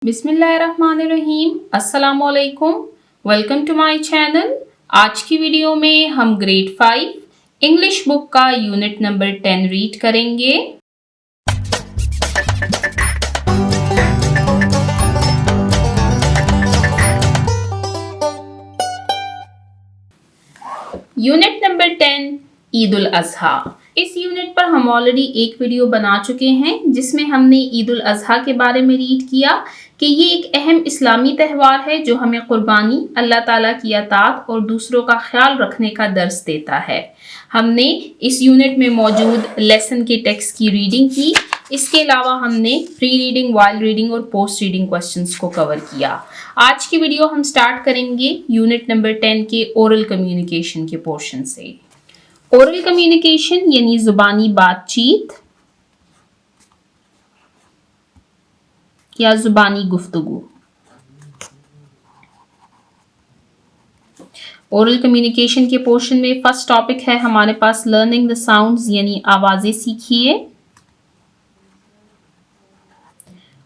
बिस्मिल्लाहिर्रहमानिर्रहीम, अस्सलामुअलैकुम। Welcome to my channel. आज की वीडियो में हम ग्रेड 5 इंग्लिश बुक का यूनिट नंबर 10 रीड करेंगे। Unit number 10 Eid ul Azha. इस यूनिट पर हम ऑलरेडी एक वीडियो बना चुके हैं जिसमें हमने ईद उल अज़हा के बारे में रीड किया कि ये एक अहम इस्लामी त्यौहार है जो हमें कुर्बानी, अल्लाह ताला की अताअत और दूसरों का ख्याल रखने का दर्स देता है। हमने इस यूनिट में मौजूद लेसन के टेक्स्ट की रीडिंग की। इसके अलावा हमने प्री रीडिंग, वाइल रीडिंग और पोस्ट रीडिंग क्वेश्चंस को कवर किया। आज की वीडियो हम स्टार्ट करेंगे यूनिट नंबर 10 के ओरल कम्युनिकेशन के पोर्शन से। ओरल कम्युनिकेशन यानी जुबानी बातचीत या जुबानी गुफ्तगू। ओरल कम्युनिकेशन के पोर्शन में फर्स्ट टॉपिक है हमारे पास लर्निंग द साउंड्स यानी आवाजें सीखिए।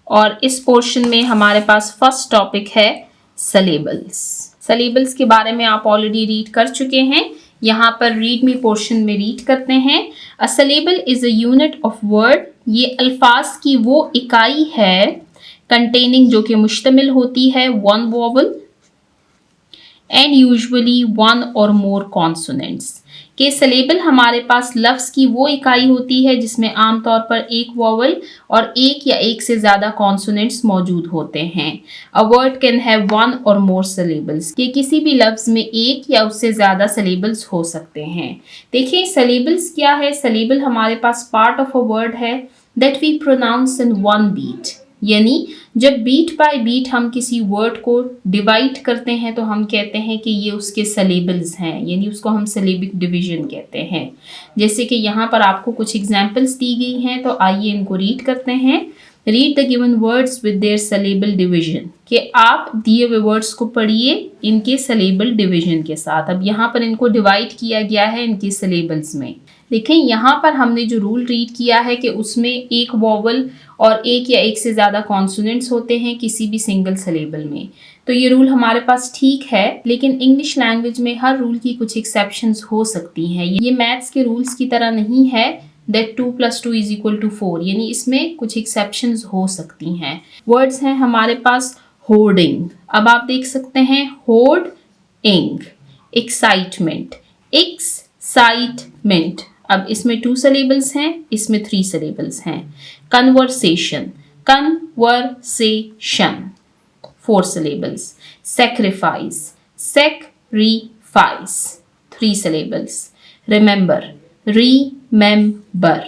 और इस पोर्शन में हमारे पास फर्स्ट टॉपिक है सिलेबल्स। सिलेबल्स के बारे में आप ऑलरेडी रीड कर चुके हैं। यहाँ पर रीड मी पोर्शन में रीड करते हैं। A syllable is a unit of word. ये अल्फाज की वो इकाई है कंटेनिंग जो कि मुश्तमिल होती है one vowel and usually one और मोर कॉन्सोनेंट्स। के सिलेबल हमारे पास लफ्ज़ की वो इकाई होती है जिसमें आमतौर पर एक वोवल और एक या एक से ज़्यादा कॉन्सोनेंट्स मौजूद होते हैं। A word can have one और मोर सिलेबल्स। के किसी भी लफ्ज़ में एक या उससे ज़्यादा सिलेबल्स हो सकते हैं। देखिए सिलेबल्स क्या है। सिलेबल हमारे पास पार्ट ऑफ अ वर्ड है that we pronounce in one beat. यानी जब बीट बाय बीट हम किसी वर्ड को डिवाइड करते हैं तो हम कहते हैं कि ये उसके सिलेबल्स हैं, यानी उसको हम सिलेबिक डिवीजन कहते हैं। जैसे कि यहाँ पर आपको कुछ एग्जांपल्स दी गई हैं तो आइए इनको रीड करते हैं। Read the given words with their syllable division. कि आप दिए हुए वर्ड्स को पढ़िए इनके सिलेबल डिवीजन के साथ। अब यहाँ पर इनको डिवाइड किया गया है इनके सिलेबल्स में। देखें यहाँ पर हमने जो रूल रीड किया है कि उसमें एक वोवल और एक या एक से ज़्यादा कॉन्सोनेंट्स होते हैं किसी भी सिंगल सिलेबल में। तो ये रूल हमारे पास ठीक है, लेकिन इंग्लिश लैंग्वेज में हर रूल की कुछ एक्सेप्शंस हो सकती हैं। ये मैथ्स के रूल्स की तरह नहीं है दैट 2 + 2 = 4, यानी इसमें कुछ एक्सेप्शंस हो सकती हैं। वर्ड्स हैं हमारे पास होर्डिंग। अब आप देख सकते हैं होर्ड इंग, एक्साइटमेंट, एक्साइटमेंट। अब इसमें 2 सिलेबल्स हैं, इसमें 3 सिलेबल्स हैं। Conversation, conversation 4 syllables. Sacrifice, sacrifice 3 syllables. Remember, remember,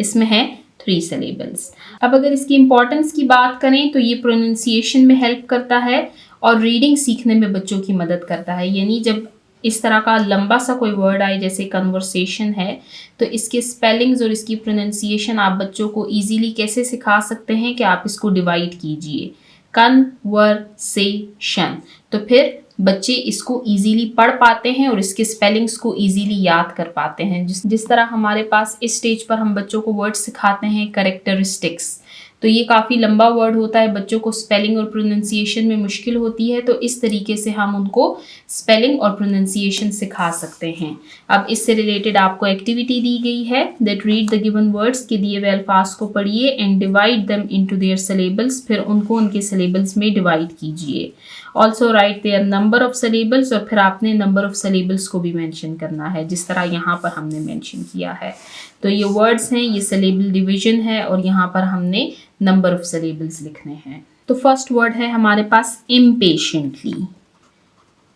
इसमें है 3 सिलेबल्स। अब अगर इसकी इंपॉर्टेंस की बात करें तो ये प्रोनाउंसिएशन में हेल्प करता है और रीडिंग सीखने में बच्चों की मदद करता है। यानी जब इस तरह का लंबा सा कोई वर्ड आए जैसे कन्वर्सेशन है तो इसके स्पेलिंग्स और इसकी प्रोनाउंसिएशन आप बच्चों को इजीली कैसे सिखा सकते हैं कि आप इसको डिवाइड कीजिए कन्वर्सेशन। तो फिर बच्चे इसको इजीली पढ़ पाते हैं और इसके स्पेलिंग्स को इजीली याद कर पाते हैं। जिस तरह हमारे पास इस स्टेज पर हम बच्चों को वर्ड सिखाते हैं कैरेक्टरिस्टिक्स, तो ये काफ़ी लंबा वर्ड होता है, बच्चों को स्पेलिंग और प्रोनाउंसिएशन में मुश्किल होती है, तो इस तरीके से हम उनको स्पेलिंग और प्रोनाउंसिएशन सिखा सकते हैं। अब इससे रिलेटेड आपको एक्टिविटी दी गई है that read the given words के दिए हुए अल्फाज को पढ़िए and divide them into their syllables. फिर उनको उनके सिलेबल्स में डिवाइड कीजिए। Also write their number of syllables, और फिर आपने नंबर ऑफ सिलेबल्स को भी मेंशन करना है जिस तरह यहाँ पर हमने मेंशन किया है। तो ये वर्ड्स हैं, ये सिलेबल डिवीजन है और यहाँ पर हमने नंबर ऑफ सिलेबल्स लिखने हैं। तो फर्स्ट वर्ड है हमारे पास इम्पेशेंटली।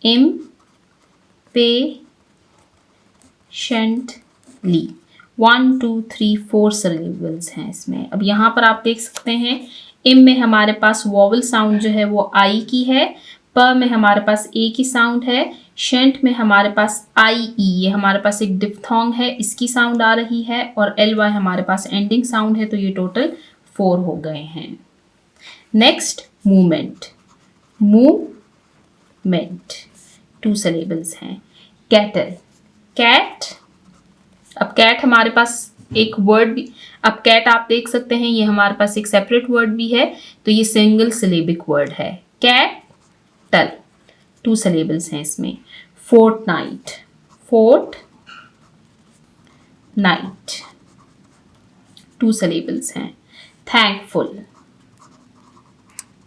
इम्पेशेंटली 1 2 3 4 सिलेबल्स हैं इसमें। अब यहाँ पर आप देख सकते हैं इम में हमारे पास वोवल साउंड जो है वो आई की है, प में हमारे पास ए की साउंड है, शेंट में हमारे पास आई ई, ये हमारे पास एक डिफ्थोंग है इसकी साउंड आ रही है, और एल वाई हमारे पास एंडिंग साउंड है। तो ये टोटल 4 हो गए हैं। नेक्स्ट मूवमेंट, मूवमेंट 2 सिलेबल्स हैं। Cattle, cat. अब कैट हमारे पास एक वर्ड भी, अब कैट आप देख सकते हैं ये हमारे पास एक सेपरेट वर्ड भी है, तो ये सिंगल सिलेबिक वर्ड है। कैटल 2 सिलेबल्स हैं इसमें। फोर्टनाइट, फोर्ट नाइट 2 सिलेबल्स हैं। थैंकफुल,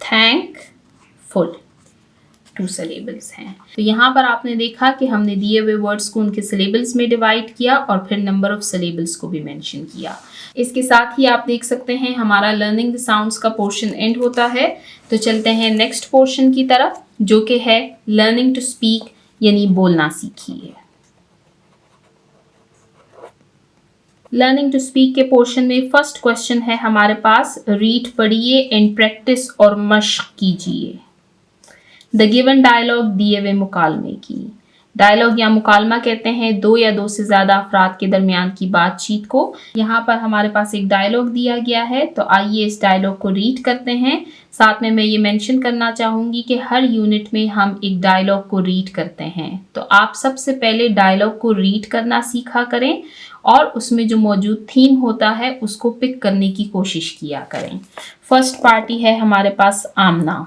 थैंकफुल 2 सिलेबल्स हैं। तो यहाँ पर आपने देखा कि हमने दिए हुए वर्ड्स को उनके सिलेबल्स में डिवाइड किया और फिर नंबर ऑफ सिलेबल्स को भी मेंशन किया। इसके साथ ही आप देख सकते हैं हमारा लर्निंग द साउंड्स का पोर्शन एंड होता है। तो चलते हैं नेक्स्ट पोर्शन की तरफ, जो कि है लर्निंग टू स्पीक, यानी बोलना सीखिए। लर्निंग टू स्पीक के पोर्शन में फर्स्ट क्वेश्चन है हमारे पास, रीड पढ़िए एंड प्रैक्टिस और मशक कीजिए द गिवन डायलॉग, दिए हुए मुकालमे की। डायलॉग या मुकालमा कहते हैं 2 या 2 से ज़्यादा अफराद के दरमियान की बातचीत को। यहाँ पर हमारे पास एक डायलॉग दिया गया है, तो आइए इस डायलॉग को रीड करते हैं। साथ में मैं ये मेंशन करना चाहूँगी कि हर यूनिट में हम एक डायलॉग को रीड करते हैं, तो आप सबसे पहले डायलॉग को रीड करना सीखा करें और उसमें जो मौजूद थीम होता है उसको पिक करने की कोशिश किया करें। फर्स्ट पार्टी है हमारे पास आमना।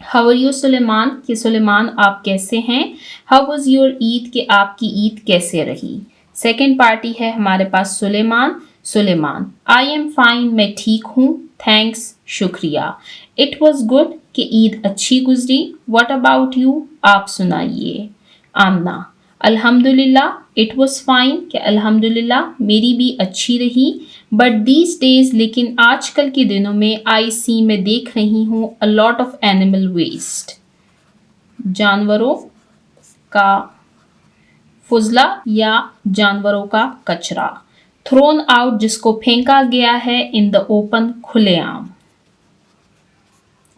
हाउ आर यू सुलेमान, कि सुलेमान आप कैसे हैं। हाउ वॉज योर ईद, कि आपकी ईद कैसे रही। सेकेंड पार्टी है हमारे पास Suleman. Suleman I am fine, मैं ठीक हूँ। थैंक्स, शुक्रिया। इट वॉज गुड, कि ईद अच्छी गुजरी। व्हाट अबाउट यू, आप सुनाइए। आमना अल्हम्दुलिल्लाह, इट वॉज फाइन, कि अल्हम्दुलिल्लाह मेरी भी अच्छी रही। बट दीज डेज, लेकिन आजकल के दिनों में, आई सी मैं देख रही हूँ, a lot of animal waste, जानवरों का फुजला या जानवरों का कचरा। थ्रोन आउट, जिसको फेंका गया है, इन द ओपन, खुलेआम।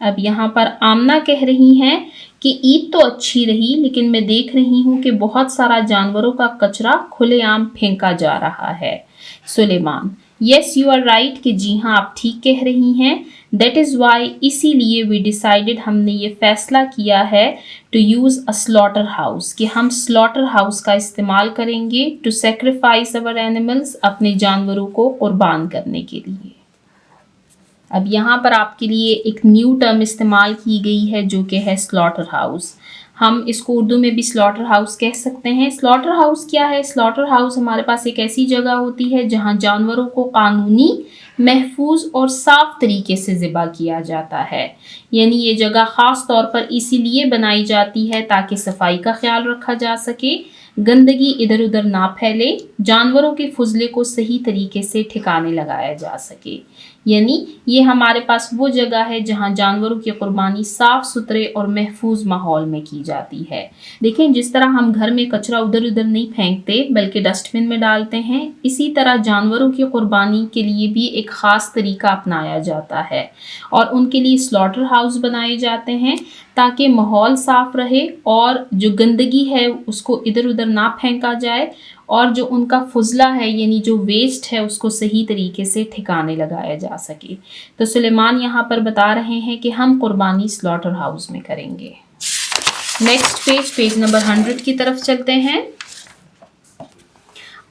अब यहाँ पर आमना कह रही हैं कि ईद तो अच्छी रही, लेकिन मैं देख रही हूँ कि बहुत सारा जानवरों का कचरा खुलेआम फेंका जा रहा है। Suleman yes you are right, कि जी हाँ आप ठीक कह रही हैं। दैट इज़ वाई, इसीलिए वी डिसाइडेड, हमने ये फैसला किया है, to use a slaughter house, कि हम स्लॉटर हाउस का इस्तेमाल करेंगे, टू सेक्रीफाइस अवर एनिमल्स, अपने जानवरों को कुर्बान करने के लिए। अब यहाँ पर आपके लिए एक न्यू टर्म इस्तेमाल की गई है जो कि है स्लॉटर हाउस। हम इसको उर्दू में भी स्लॉटर हाउस कह सकते हैं। स्लॉटर हाउस क्या है? स्लॉटर हाउस हमारे पास एक ऐसी जगह होती है जहाँ जानवरों को कानूनी, महफूज और साफ तरीके से ज़िबा किया जाता है। यानी ये जगह ख़ास तौर पर इसीलिए बनाई जाती है ताकि सफाई का ख्याल रखा जा सके, गंदगी इधर उधर ना फैले, जानवरों के फुजले को सही तरीके से ठिकाने लगाया जा सके। यानी ये हमारे पास वो जगह है जहाँ जानवरों की कुर्बानी साफ सुथरे और महफूज माहौल में की जाती है। देखें, जिस तरह हम घर में कचरा उधर उधर नहीं फेंकते बल्कि डस्टबिन में डालते हैं, इसी तरह जानवरों की कुर्बानी के लिए भी एक ख़ास तरीका अपनाया जाता है और उनके लिए स्लॉटर हाउस बनाए जाते हैं ताकि माहौल साफ रहे और जो गंदगी है उसको इधर उधर ना फेंका जाए और जो उनका फुजला है यानी जो वेस्ट है उसको सही तरीके से ठिकाने लगाया जा सके। तो सुलेमान यहाँ पर बता रहे हैं कि हम कुर्बानी स्लॉटर हाउस में करेंगे। नेक्स्ट पेज नंबर 100 की तरफ चलते हैं।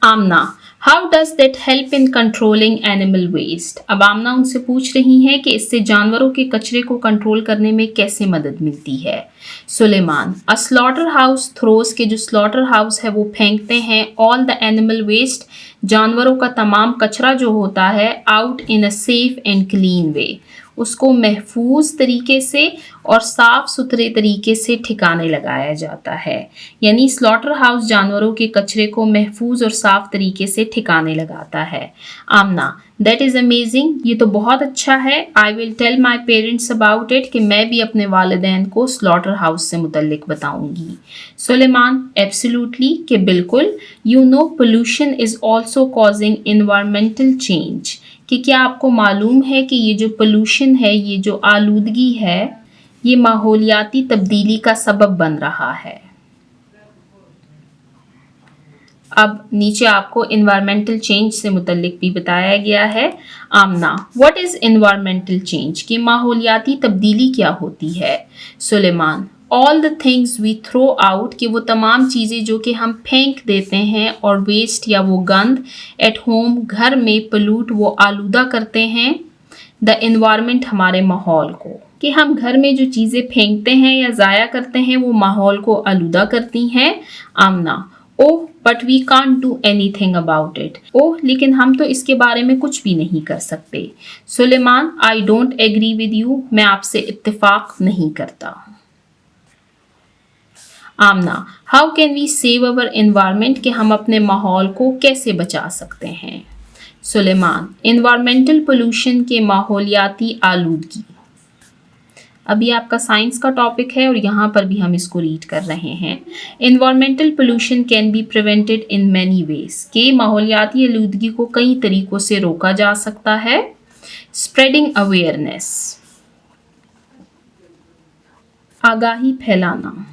Amna, how does that help in controlling animal waste. अब आमना उनसे पूछ रही हैं कि इससे जानवरों के कचरे को कंट्रोल करने में कैसे मदद मिलती है। सुलेमान, अ स्लॉटर हाउस थ्रोस, के जो स्लॉटर हाउस है वो फेंकते हैं ऑल द एनिमल वेस्ट, जानवरों का तमाम कचरा जो होता है, out in a safe and clean way, उसको महफूज तरीके से और साफ सुथरे तरीके से ठिकाने लगाया जाता है। यानी स्लॉटर हाउस जानवरों के कचरे को महफूज और साफ तरीके से ठिकाने लगाता है। आमना, दैट इज़ अमेजिंग, ये तो बहुत अच्छा है। I will tell my parents about it, कि मैं भी अपने वालिदैन को स्लॉटर हाउस से मुतल्लिक बताऊंगी। सुलेमान, एब्सोल्युटली, कि बिल्कुल। You know pollution is also causing environmental change, कि क्या आपको मालूम है कि ये जो पोल्यूशन है, ये जो आलूदगी है, ये माहौलियाती तब्दीली का सबब बन रहा है। अब नीचे आपको इन्वायरमेंटल चेंज से मुतल्लिक भी बताया गया है। Amna, what is environmental change, कि माहौलियाती तब्दीली क्या होती है। Suleman, all the things we throw out, कि वो तमाम चीज़ें जो कि हम फेंक देते हैं, और वेस्ट या वो गंद, एट होम घर में, पोल्यूट वो आलूदा करते हैं, द एनवायरनमेंट हमारे माहौल को, कि हम घर में जो चीज़ें फेंकते हैं या ज़ाया करते हैं वो माहौल को आलूदा करती हैं। Amna, oh but we can't do anything about it, oh लेकिन हम तो इसके बारे में कुछ भी नहीं कर सकते। Suleman, I don't agree with you, मैं आपसे इत्तेफाक नहीं करता। Amna, how can we save our environment, कि हम अपने माहौल को कैसे बचा सकते हैं। सुलेमान, एनवायरमेंटल पोल्यूशन, के माहौलियाती आलूदगी। अभी आपका साइंस का टॉपिक है और यहाँ पर भी हम इसको रीड कर रहे हैं। Environmental pollution can be prevented in many ways, के माहौलियाती आलूदगी को कई तरीकों से रोका जा सकता है। स्प्रेडिंग अवेयरनेस, आगाही फैलाना,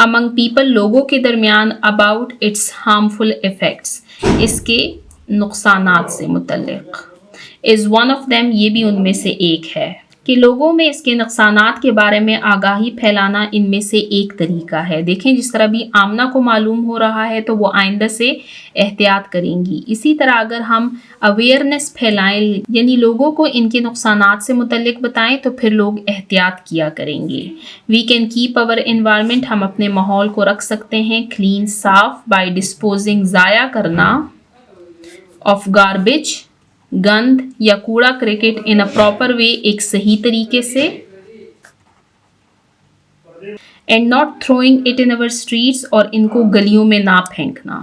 अमंग पीपल, लोगों के दरमियान, अबाउट इट्स हार्मफुल इफेक्ट्स, इसके नुकसानात से मुतल्लिक, इज़ वन ऑफ देम, ये भी उनमें से एक है, कि लोगों में इसके नुकसानात के बारे में आगाही फैलाना इनमें से एक तरीका है। देखें जिस तरह भी आमना को मालूम हो रहा है तो वो आइंदा से एहतियात करेंगी। इसी तरह अगर हम अवेयरनेस फैलाएं, यानी लोगों को इनके नुकसानात से मुतल्लिक बताएं, तो फिर लोग एहतियात किया करेंगे। We can keep our environment, हम अपने माहौल को रख सकते हैं क्लीन, साफ, बाय डिस्पोजिंग, ज़ाया करना, ऑफ गार्बेज, गंद या कूड़ा cricket, in a proper way, एक सही तरीके से, and not throwing it in our streets, और इनको गलियों में ना फेंकना।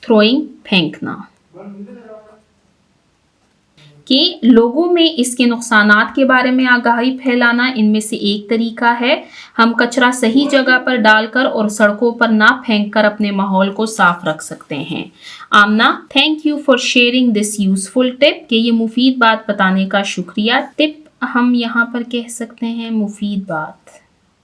थ्रोइंग, फेंकना, कि लोगों में इसके नुकसानात के बारे में आगाही फैलाना इनमें से एक तरीका है। हम कचरा सही जगह पर डालकर और सड़कों पर ना फेंककर अपने माहौल को साफ रख सकते हैं। Amna, thank you for sharing this useful tip, कि ये मुफीद बात बताने का शुक्रिया। टिप हम यहाँ पर कह सकते हैं मुफीद बात,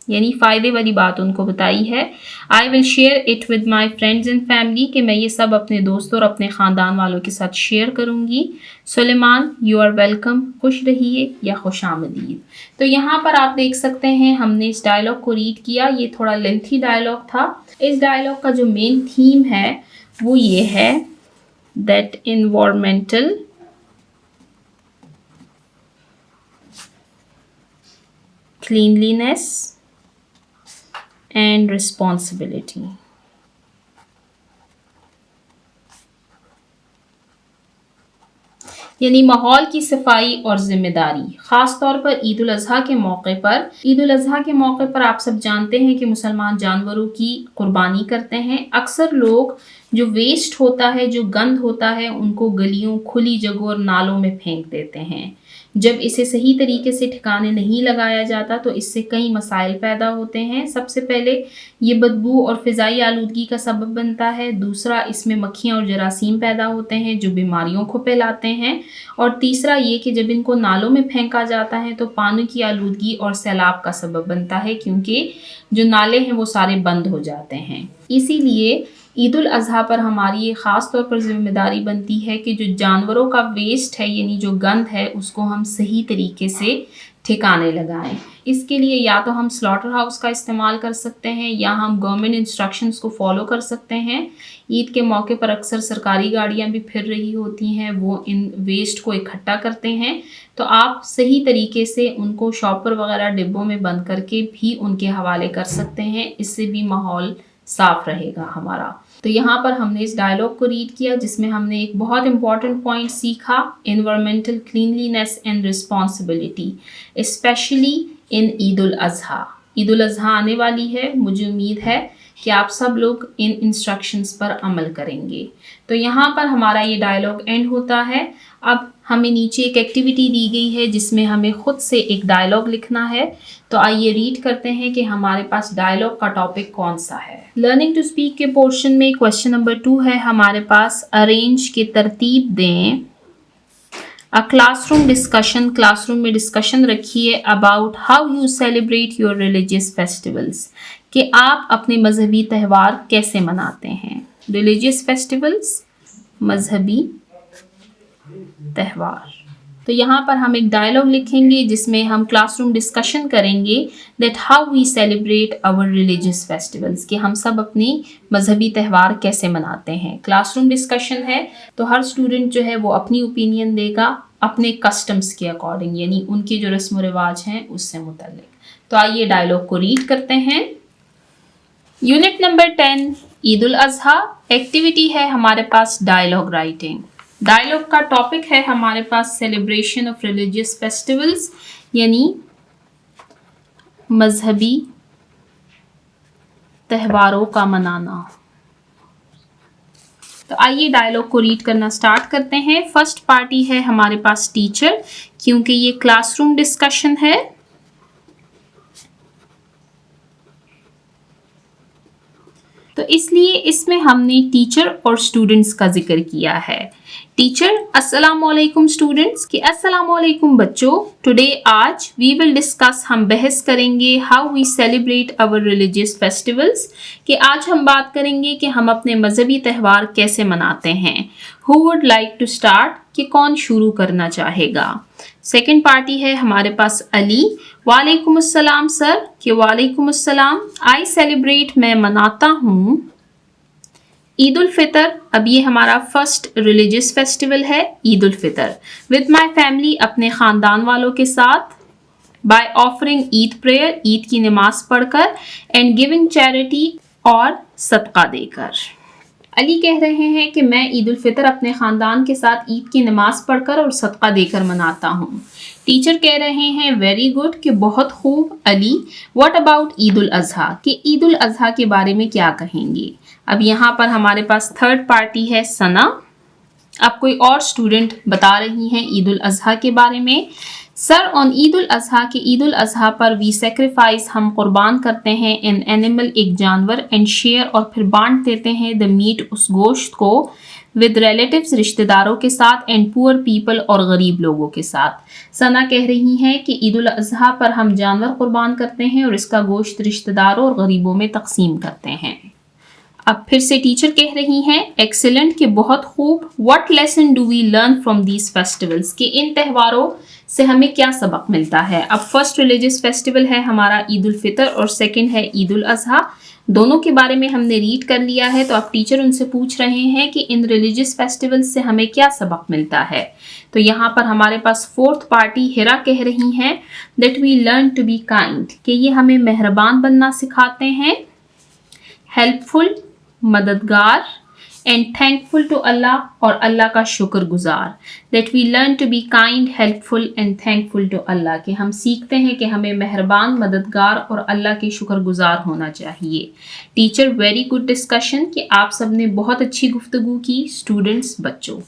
यानी फ़ायदे वाली बात उनको बताई है। I will share it with my friends and family, कि मैं ये सब अपने दोस्तों और अपने ख़ानदान वालों के साथ शेयर करूँगी। सुलेमान, यू आर वेलकम, खुश रहिए या खुश आमदीद। तो यहाँ पर आप देख सकते हैं हमने इस डायलॉग को रीड किया। ये थोड़ा लेंथी डायलॉग था। इस डायलॉग का जो मेन थीम है वो ये है that environmental cleanliness and responsibility। यानी माहौल की सफाई और जिम्मेदारी, ख़ास तौर पर ईद उल अज़हा के मौके पर। ईद उल अज़हा के मौके पर आप सब जानते हैं कि मुसलमान जानवरों की कुर्बानी करते हैं। अक्सर लोग जो वेस्ट होता है, जो गंद होता है, उनको गलियों, खुली जगहों और नालों में फेंक देते हैं। जब इसे सही तरीके से ठिकाने नहीं लगाया जाता तो इससे कई मसाइल पैदा होते हैं। सबसे पहले ये बदबू और फ़िज़ाई आलूदगी का सबब बनता है। दूसरा, इसमें मक्खियाँ और जरासीम पैदा होते हैं जो बीमारियों को फैलाते हैं। और तीसरा ये कि जब इनको नालों में फेंका जाता है तो पानी की आलूदगी और सैलाब का सबब बनता है, क्योंकि जो नाले हैं वो सारे बंद हो जाते हैं। इसीलिए ईद उल अज़हा पर हमारी ये ख़ास तौर पर ज़िम्मेदारी बनती है कि जो जानवरों का वेस्ट है, यानी जो गंद है, उसको हम सही तरीके से ठिकाने लगाएं। इसके लिए या तो हम स्लॉटर हाउस का इस्तेमाल कर सकते हैं या हम गवर्नमेंट इंस्ट्रक्शंस को फॉलो कर सकते हैं। ईद के मौके पर अक्सर सरकारी गाड़ियां भी फिर रही होती हैं, वो इन वेस्ट को इकट्ठा करते हैं, तो आप सही तरीके से उनको शॉपर वगैरह डिब्बों में बंद करके भी उनके हवाले कर सकते हैं। इससे भी माहौल साफ रहेगा हमारा। तो यहाँ पर हमने इस डायलॉग को रीड किया जिसमें हमने एक बहुत इंपॉर्टेंट पॉइंट सीखा, environmental cleanliness and responsibility, especially in Eid ul Azha. Eid ul Azha आने वाली है, मुझे उम्मीद है कि आप सब लोग इन इंस्ट्रक्शंस पर अमल करेंगे। तो यहाँ पर हमारा ये डायलॉग एंड होता है। अब हमें नीचे एक एक्टिविटी दी गई है जिसमें हमें खुद से एक डायलॉग लिखना है। तो आइए रीड करते हैं कि हमारे पास डायलॉग का टॉपिक कौन सा है। लर्निंग टू स्पीक के पोर्शन में क्वेश्चन नंबर 2 है हमारे पास, अरेंज के तरतीब दें अ क्लासरूम डिस्कशन, क्लासरूम में डिस्कशन रखिए about how you celebrate your religious festivals, कि आप अपने मजहबी त्यौहार कैसे मनाते हैं। रिलीजियस फेस्टिवल्स, मजहबी त्यौहार। तो यहाँ पर हम एक डायलॉग लिखेंगे जिसमें हम क्लासरूम डिस्कशन करेंगे that how we celebrate our religious festivals, कि हम सब अपनी मजहबी त्यौहार कैसे मनाते हैं। क्लासरूम डिस्कशन है तो हर स्टूडेंट जो है वो अपनी ओपिनियन देगा अपने कस्टम्स के अकॉर्डिंग, यानी उनके जो रस्म व रिवाज हैं उससे मुतल्लिक। तो आइए डायलॉग को रीड करते हैं। यूनिट नंबर 10 ईद उल अजहा। एक्टिविटी है हमारे पास डायलॉग राइटिंग। डायलॉग का टॉपिक है हमारे पास सेलिब्रेशन ऑफ रिलीजियस फेस्टिवल्स, यानी मजहबी त्योहारों का मनाना। तो आइए डायलॉग को रीड करना स्टार्ट करते हैं। फर्स्ट पार्टी है हमारे पास टीचर, क्योंकि ये क्लासरूम डिस्कशन है तो इसलिए इसमें हमने टीचर और स्टूडेंट्स का जिक्र किया है। टीचर अस्सलाम वालेकुम स्टूडेंट्स, कि अस्सलाम वालेकुम बच्चों। टुडे आज वी विल डिस्कस, हम बहस करेंगे how we celebrate our religious festivals, कि आज हम बात करेंगे कि हम अपने मजहबी त्यौहार कैसे मनाते हैं। Who would like to start, कि कौन शुरू करना चाहेगा। सेकेंड पार्टी है हमारे पास अली। वालेकुम अस्सलाम सर, कि वालेकुम अस्सलाम। आई सेलिब्रेट, मैं मनाता हूँ ईद उल फितर। अब ये हमारा फर्स्ट रिलीजियस फेस्टिवल है Eid ul Fitr, with my family, अपने ख़ानदान वालों के साथ। By offering Eid prayer, Eid की नमाज पढ़कर। एंड गिविंग चैरिटी, और सदका देकर। अली कह रहे हैं कि मैं ईद उल फितर अपने ख़ानदान के साथ ईद की नमाज पढ़कर और सदका देकर मनाता हूँ। टीचर कह रहे हैं वेरी गुड, कि बहुत खूब। अली व्हाट अबाउट ईद उल अजहा, कि ईद उल अजहा के बारे में क्या कहेंगे। अब यहाँ पर हमारे पास थर्ड पार्टी है सना। अब कोई और स्टूडेंट बता रही हैं ईद उल अजहा के बारे में। सर ऑन ईद उल अजहा, के ईद उल अजहा पर वी सेक्रीफाइस, हम कुर्बान करते हैं एन एनिमल, एक जानवर। एंड शेयर, और फिर बांट देते हैं द मीट, उस गोश्त को। विद रिलेटिव्स, रिश्तेदारों के साथ। एंड पुअर पीपल, और गरीब लोगों के साथ। सना कह रही हैं कि ईद उल अजहा पर हम जानवर कुर्बान करते हैं और इसका गोश्त रिश्तेदारों और गरीबों में तकसीम करते हैं। अब फिर से टीचर कह रही हैं एक्सीलेंट, कि बहुत खूब। What lesson do we learn from these festivals, कि इन त्योहारों से हमें क्या सबक मिलता है। अब फर्स्ट रिलीजियस फेस्टिवल है हमारा ईद उल फितर और सेकंड है ईद उल अजहा। दोनों के बारे में हमने रीड कर लिया है, तो अब टीचर उनसे पूछ रहे हैं कि इन रिलीजियस फेस्टिवल्स से हमें क्या सबक मिलता है। तो यहाँ पर हमारे पास फोर्थ पार्टी हिरा कह रही हैं that we learn to be kind, कि ये हमें मेहरबान बनना सिखाते हैं। हेल्पफुल, मददगार। एंड थैंकफुल टू अल्लाह, और अल्लाह का शुक्रगुजार। That we learn to be kind, helpful and thankful to Allah, कि हम सीखते हैं कि हमें मेहरबान, मददगार और अल्लाह के शुक्रगुजार होना चाहिए। टीचर वेरी गुड डिस्कशन, कि आप सब ने बहुत अच्छी गुफ्तगू की स्टूडेंट्स बच्चों।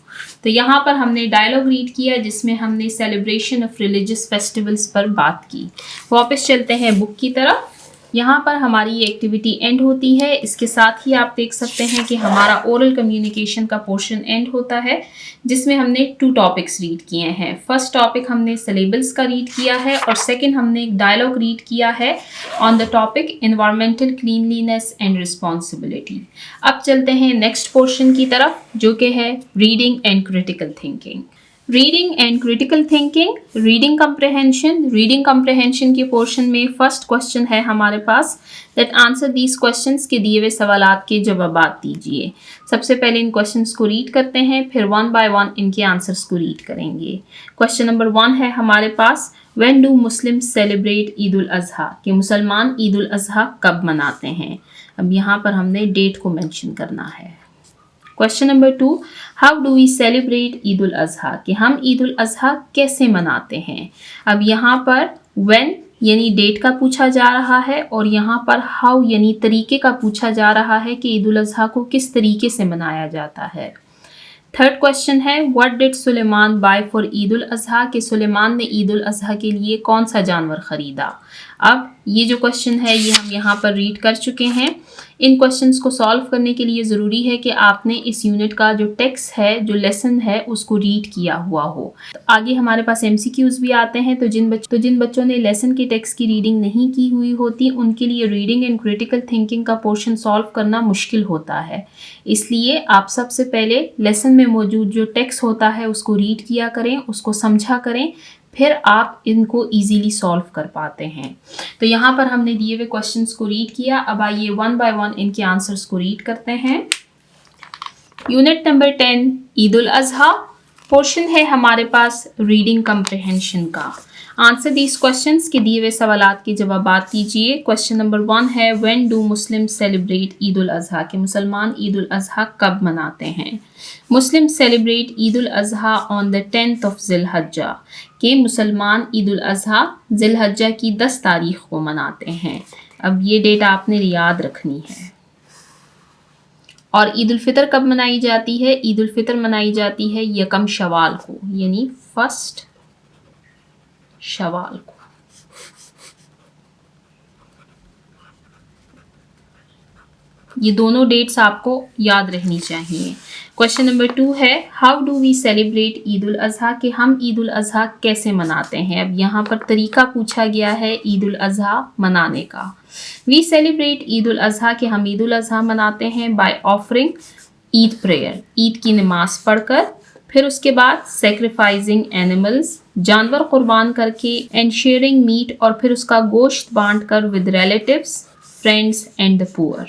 तो यहाँ पर हमने डायलॉग रीड किया जिसमें हमने सेलिब्रेशन ऑफ रिलीजियस फेस्टिवल्स पर बात की। वापस चलते हैं बुक की तरफ। यहाँ पर हमारी ये एक्टिविटी एंड होती है। इसके साथ ही आप देख सकते हैं कि हमारा ओरल कम्युनिकेशन का पोर्शन एंड होता है, जिसमें हमने 2 टॉपिक्स रीड किए हैं। फर्स्ट टॉपिक हमने सिलेबल्स का रीड किया है और सेकंड हमने एक डायलॉग रीड किया है on the topic environmental cleanliness and responsibility. अब चलते हैं नेक्स्ट पोर्शन की तरफ, जो कि है reading and critical thinking. Reading and critical thinking, reading comprehension. Reading comprehension के पोर्शन में फर्स्ट क्वेश्चन है हमारे पास दैट आंसर दीज क्वेश्चंस, के दिए हुए सवालात के जवाबात दीजिए। सबसे पहले इन क्वेश्चंस को रीड करते हैं, फिर 1 बाय 1 इनके आंसर्स को रीड करेंगे। क्वेश्चन नंबर 1 है हमारे पास when do Muslim celebrate Eid उल अजहा, कि मुसलमान ईद उल अजहा कब मनाते हैं। अब यहाँ पर हमने डेट को मेंशन करना है। Question number 2, how do we celebrate Eid उल अजहा, कि हम ईद उल अजहा कैसे मनाते हैं। अब यहाँ पर व्हेन यानी डेट का पूछा जा रहा है और यहाँ पर हाउ यानी तरीके का पूछा जा रहा है कि ईद उल अजहा को किस तरीके से मनाया जाता है। थर्ड क्वेश्चन है what did Suleman buy for Eid उल अजहा, कि सुलेमान ने ईद उल अजहा के लिए कौन सा जानवर खरीदा। अब ये जो क्वेश्चन है ये हम यहाँ पर रीड कर चुके हैं। इन क्वेश्चंस को सॉल्व करने के लिए ज़रूरी है कि आपने इस यूनिट का जो टेक्स्ट है, जो लेसन है, उसको रीड किया हुआ हो। तो आगे हमारे पास MCQs भी आते हैं। तो जिन बच्चों ने लेसन के टेक्स्ट की रीडिंग नहीं की हुई होती, उनके लिए रीडिंग एंड क्रिटिकल थिंकिंग का पोर्शन सॉल्व करना मुश्किल होता है। इसलिए आप सबसे पहले लेसन में मौजूद जो टेक्स्ट होता है उसको रीड किया करें, उसको समझा करें, फिर आप इनको इजीली सॉल्व कर पाते हैं। तो यहाँ पर हमने दिए हुए क्वेश्चंस को रीड किया। अब आइए वन बाय वन इनके आंसर्स को रीड करते हैं। यूनिट नंबर 10 ईद उल अजहा पोर्शन है हमारे पास रीडिंग कम्प्रिहेंशन का। आंसर दीज क्वेश्चंस के दिए हुए सवालात के जवाबात दीजिए। क्वेश्चन नंबर 1 है when do Muslim celebrate Eid उल अजहा, के मुसलमान ईद उल अजहा कब मनाते हैं। Muslim celebrate Eid ul Azha on the 10th of Zilhajja, के मुसलमान ईद उल अजहा जिलहज्जा की 10 तारीख को मनाते हैं। अब ये डेट आपने याद रखनी है। और ईद उल फितर कब मनाई जाती है। ईद उल फितर मनाई जाती है यकम शवाल को, यानी 1 शवाल को। ये दोनों डेट्स आपको याद रहनी चाहिए। क्वेश्चन नंबर 2 है how do we celebrate Eid उल अजहा, कि हम ईद उल अजहा कैसे मनाते हैं। अब यहाँ पर तरीका पूछा गया है ईद उल अजहा मनाने का। वी सेलिब्रेट ईद उल अजहा, कि हम ईद उल अजहा मनाते हैं by offering Eid prayer, Eid की नमाज पढ़कर, फिर उसके बाद सेक्रीफाइसिंग एनिमल्स, जानवर कुर्बान करके, एंड शेयरिंग मीट, और फिर उसका गोश्त बांट कर with relatives, friends and the poor,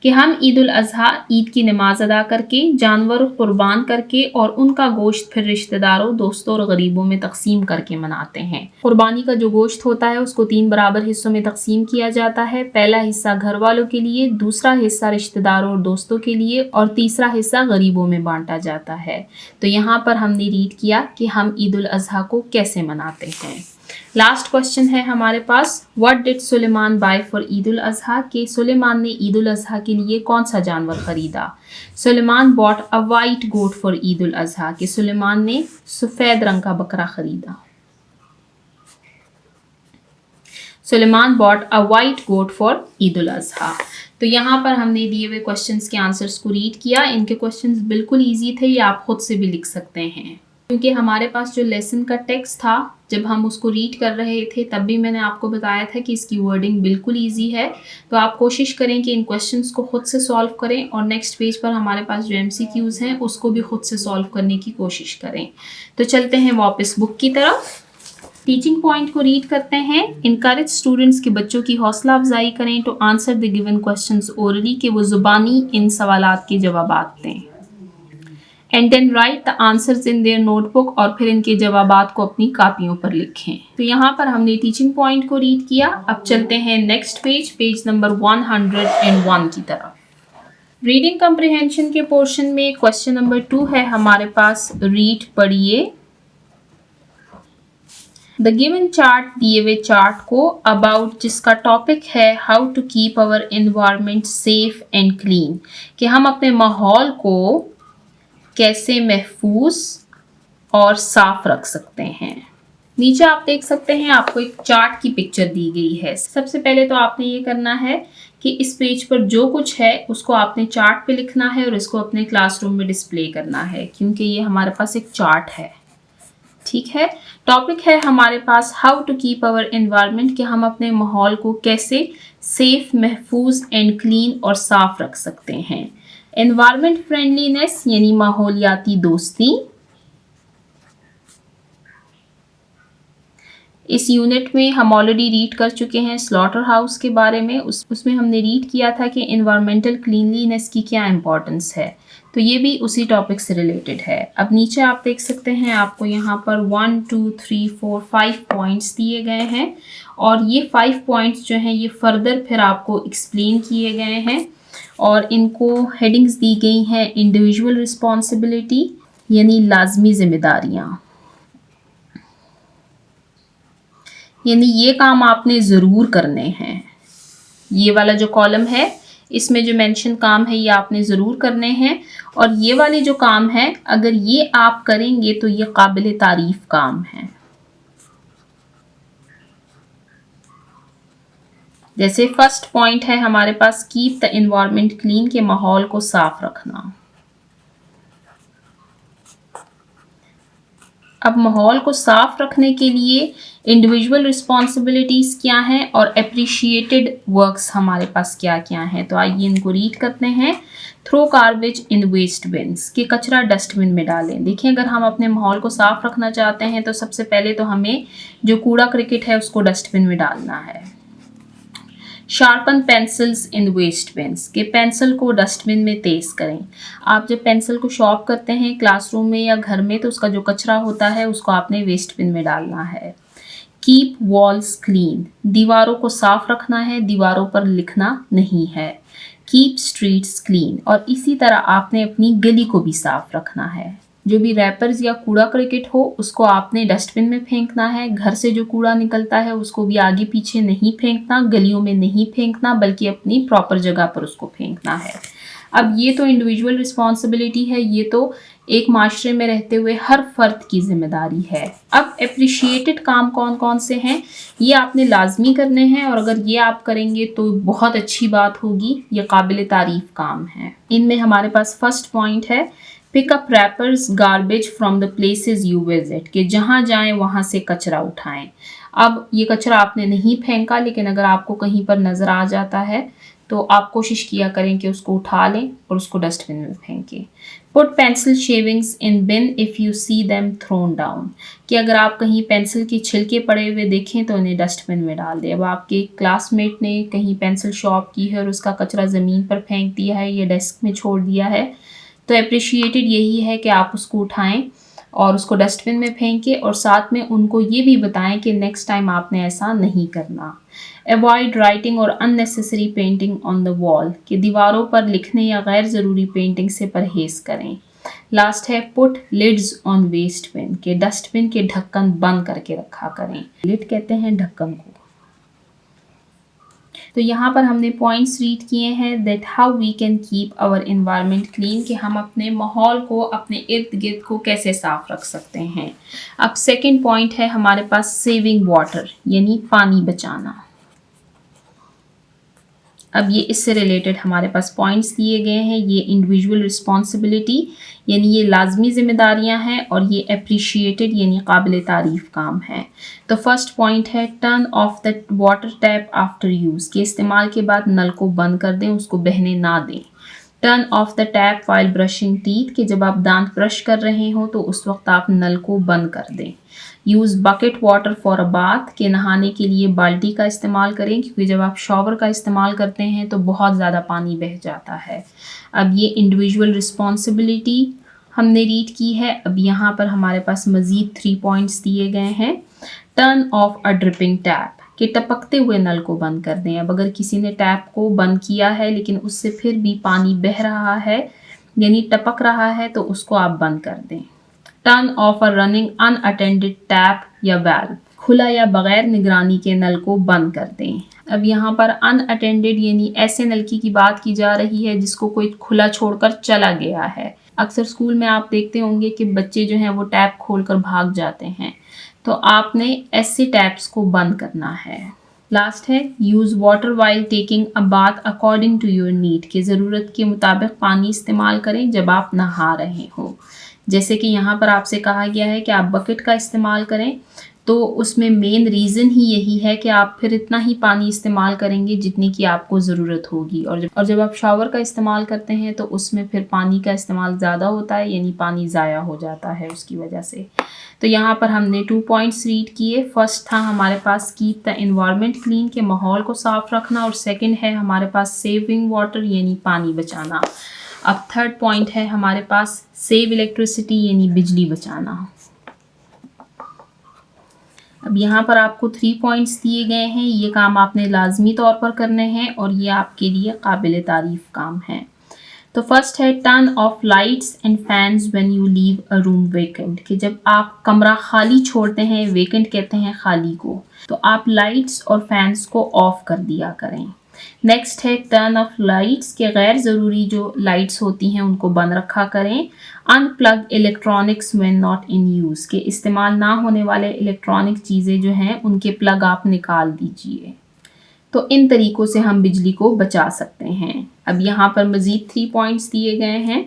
कि हम ईद उल अजहा ईद की नमाज अदा करके, जानवर कुर्बान करके और उनका गोश्त फिर रिश्तेदारों, दोस्तों और गरीबों में तकसीम करके मनाते हैं। कुर्बानी का जो गोश्त होता है उसको 3 बराबर हिस्सों में तकसीम किया जाता है। पहला हिस्सा घर वालों के लिए, दूसरा हिस्सा रिश्तेदारों और दोस्तों के लिए, और तीसरा हिस्सा गरीबों में बांटा जाता है। तो यहाँ पर हमने रीड किया कि हम ईद उल अजहा को कैसे मनाते हैं। लास्ट क्वेश्चन है हमारे पास what did Suleman buy for Eid उल अजहा, के सुलेमान ने ईद उल अजहा के लिए कौन सा जानवर खरीदा। Suleman bought a white goat for Eid उल अजहा, के सुलेमान ने सफेद रंग का बकरा खरीदा। Suleman bought a white goat for Eid उल अजहा। तो यहाँ पर हमने दिए हुए क्वेश्चंस के आंसर्स को रीड किया। इनके क्वेश्चंस बिल्कुल इजी थे, ये आप खुद से भी लिख सकते हैं, क्योंकि हमारे पास जो लेसन का टेक्स्ट था जब हम उसको रीड कर रहे थे तब भी मैंने आपको बताया था कि इसकी वर्डिंग बिल्कुल इजी है। तो आप कोशिश करें कि इन क्वेश्चंस को खुद से सॉल्व करें, और नेक्स्ट पेज पर हमारे पास जो MCQs हैं उसको भी खुद से सॉल्व करने की कोशिश करें। तो चलते हैं वापस बुक की तरफ। टीचिंग पॉइंट को रीड करते हैं। इनकरेज स्टूडेंट्स के बच्चों की हौसला अफजाई करें to answer the given questions orally, कि वो जुबानी इन सवालात के जवाबात दें। And then write the answers in their notebook, और फिर इनके जवाबात को अपनी कापियों पर लिखें। तो यहाँ पर हमने टीचिंग पॉइंट को रीड किया। अब चलते हैं नेक्स्ट पेज नंबर 101 की तरफ। रीडिंग कम्प्रिहेंशन के पोर्शन में क्वेश्चन नंबर 2 है हमारे पास, रीड पढ़िए। द गिवन चार्ट, दिए हुए चार्ट को अबाउट, जिसका टॉपिक है how to keep our environment safe and clean, कि हम अपने माहौल को कैसे महफूज और साफ रख सकते हैं। नीचे आप देख सकते हैं आपको एक चार्ट की पिक्चर दी गई है। सबसे पहले तो आपने ये करना है कि इस पेज पर जो कुछ है उसको आपने चार्ट पे लिखना है और इसको अपने क्लासरूम में डिस्प्ले करना है, क्योंकि ये हमारे पास एक चार्ट है। ठीक है, टॉपिक है हमारे पास how to keep our environment, कि हम अपने माहौल को कैसे सेफ, महफूज एंड क्लीन और साफ रख सकते हैं। एनवायरनमेंट फ्रेंडलीनेस यानी माहौलियाती दोस्ती। इस यूनिट में हम ऑलरेडी रीड कर चुके हैं स्लॉटर हाउस के बारे में। उसमें हमने रीड किया था कि एनवायरमेंटल क्लीनलीनेस की क्या इंपॉर्टेंस है, तो ये भी उसी टॉपिक से रिलेटेड है। अब नीचे आप देख सकते हैं आपको यहाँ पर 1 2 3 4 5 पॉइंट्स दिए गए हैं, और ये 5 पॉइंट्स जो हैं ये फर्दर फिर आपको एक्सप्लेन किए गए हैं, और इनको हेडिंग्स दी गई हैं इंडिविजुअल रिस्पॉन्सिबिलिटी यानी लाजमी जिम्मेदारियां, यानी ये काम आपने ज़रूर करने हैं। ये वाला जो कॉलम है इसमें जो मेंशन काम है ये आपने ज़रूर करने हैं, और ये वाले जो काम है अगर ये आप करेंगे तो ये काबिल तारीफ काम है। जैसे फर्स्ट पॉइंट है हमारे पास कीप द एनवायरनमेंट क्लीन, के माहौल को साफ रखना। अब माहौल को साफ रखने के लिए इंडिविजुअल रिस्पॉन्सिबिलिटीज क्या हैं और अप्रिशिएटेड वर्क्स हमारे पास क्या क्या हैं, तो आइए इनको रीड करते हैं। Throw garbage in waste bins, के कचरा डस्टबिन में डालें। देखिए अगर हम अपने माहौल को साफ रखना चाहते हैं तो सबसे पहले तो हमें जो कूड़ा क्रिकेट है उसको डस्टबिन में डालना है। शार्पन पेंसिल्स इन वेस्ट बिन्स, के पेंसिल को डस्टबिन में तेज करें। आप जब पेंसिल को शॉर्प करते हैं क्लासरूम में या घर में तो उसका जो कचरा होता है उसको आपने वेस्ट बिन में डालना है। कीप वॉल्स क्लीन, दीवारों को साफ रखना है, दीवारों पर लिखना नहीं है। कीप स्ट्रीट्स क्लीन, और इसी तरह आपने अपनी गली को भी साफ रखना है। जो भी रैपर्स या कूड़ा क्रिकेट हो उसको आपने डस्टबिन में फेंकना है। घर से जो कूड़ा निकलता है उसको भी आगे पीछे नहीं फेंकना, गलियों में नहीं फेंकना, बल्कि अपनी प्रॉपर जगह पर उसको फेंकना है। अब ये तो इंडिविजुअल रिस्पॉन्सिबिलिटी है, ये तो एक माशरे में रहते हुए हर फर्द की जिम्मेदारी है। अब अप्रिशिएटेड काम कौन कौन से हैं ये आपने लाजमी करने हैं, और अगर ये आप करेंगे तो बहुत अच्छी बात होगी, ये काबिल तारीफ काम है। इनमें हमारे पास फर्स्ट पॉइंट है pick up wrappers garbage from the places you visit, कि जहाँ जाएं वहाँ से कचरा उठाएं। अब ये कचरा आपने नहीं फेंका, लेकिन अगर आपको कहीं पर नज़र आ जाता है तो आप कोशिश किया करें कि उसको उठा लें और उसको डस्टबिन में फेंकें। Put pencil shavings in bin if you see them thrown down, कि अगर आप कहीं पेंसिल के छिलके पड़े हुए देखें तो उन्हें डस्टबिन में डाल दें। अब आपके क्लासमेट ने कहीं पेंसिल शॉर्प की है और उसका कचरा ज़मीन पर फेंक दिया है या डेस्क में छोड़ दिया है, तो अप्रिशिएटेड यही है कि आप उसको उठाएं और उसको डस्टबिन में फेंकें, और साथ में उनको ये भी बताएं कि नेक्स्ट टाइम आपने ऐसा नहीं करना। अवॉइड राइटिंग और unnecessary painting on the wall, कि दीवारों पर लिखने या गैर ज़रूरी पेंटिंग से परहेज़ करें। लास्ट है put lids on waste bin, के डस्टबिन के ढक्कन बंद करके रखा करें। लिड कहते हैं ढक्कन को। तो यहाँ पर हमने पॉइंट्स रीड किए हैं that how we can keep our environment clean, कि हम अपने माहौल को, अपने इर्द गिर्द को कैसे साफ रख सकते हैं। अब सेकंड पॉइंट है हमारे पास सेविंग वाटर, यानी पानी बचाना। अब ये इससे रिलेटेड हमारे पास पॉइंट्स दिए गए हैं। ये इंडिविजुअल रिस्पॉन्सिबिलिटी यानी ये लाजमी जिम्मेदारियां हैं, और ये अप्रिशिएटेड यानी काबिल तारीफ काम है। तो फर्स्ट पॉइंट है turn off the water tap after use, के इस्तेमाल के बाद नल को बंद कर दें, उसको बहने ना दें। Turn off the tap while brushing teeth, कि जब आप दांत ब्रश कर रहे हो तो उस वक्त आप नल को बंद कर दें। Use bucket water for a bath, के नहाने के लिए बाल्टी का इस्तेमाल करें, क्योंकि जब आप शॉवर का इस्तेमाल करते हैं तो बहुत ज़्यादा पानी बह जाता है। अब ये इंडिविजुअल रिस्पॉन्सिबिलिटी हमने रीड की है। अब यहाँ पर हमारे पास मज़ीद 3 पॉइंट्स दिए गए हैं। Turn of a dripping tap, कि टपकते हुए नल को बंद कर दें। अब अगर किसी ने टैप को बंद किया है लेकिन उससे फिर भी पानी बह रहा है यानी टपक रहा है तो उसको आप बंद कर दें। Turn of a running unattended tap या वाल्व, खुला या बगैर निगरानी के नल को बंद कर दें। अब यहाँ पर अनअटेंडेड यानी ऐसे नलकी की बात की जा रही है जिसको कोई खुला छोड़कर चला गया है। अक्सर स्कूल में आप देखते होंगे कि बच्चे जो हैं वो टैप खोलकर भाग जाते हैं, तो आपने ऐसे टैप्स को बंद करना है। लास्ट है use water while taking a bath according to your need, की ज़रूरत के मुताबिक पानी इस्तेमाल करें जब आप नहा रहे हो। जैसे कि यहाँ पर आपसे कहा गया है कि आप बकेट का इस्तेमाल करें, तो उसमें मेन रीज़न ही यही है कि आप फिर इतना ही पानी इस्तेमाल करेंगे जितनी की आपको ज़रूरत होगी। और जब आप शावर का इस्तेमाल करते हैं तो उसमें फिर पानी का इस्तेमाल ज़्यादा होता है, यानी पानी ज़ाया हो जाता है उसकी वजह से। तो यहाँ पर हमने 2 पॉइंट्स रीड किए। फर्स्ट था हमारे पास कीप द एनवायरनमेंट क्लीन, के माहौल को साफ रखना, और सेकंड है हमारे पास सेविंग वाटर यानी पानी बचाना। अब थर्ड पॉइंट है हमारे पास सेव इलेक्ट्रिसिटी यानी बिजली बचाना। अब यहाँ पर आपको 3 पॉइंट्स दिए गए हैं। ये काम आपने लाजमी तौर पर करने हैं और ये आपके लिए काबिल तारीफ काम है। तो फर्स्ट है turn off lights and fans when you leave a room vacant, कि जब आप कमरा खाली छोड़ते हैं, वेकेंट कहते हैं खाली को, तो आप लाइट्स और फैंस को ऑफ कर दिया करें। नेक्स्ट है टर्न ऑफ लाइट्स, के गैर ज़रूरी जो लाइट्स होती हैं उनको बंद रखा करें। Unplug electronics when not in use, के इस्तेमाल ना होने वाले इलेक्ट्रॉनिक चीज़ें जो हैं उनके प्लग आप निकाल दीजिए। तो इन तरीक़ों से हम बिजली को बचा सकते हैं। अब यहाँ पर मज़ीद 3 पॉइंट्स दिए गए हैं।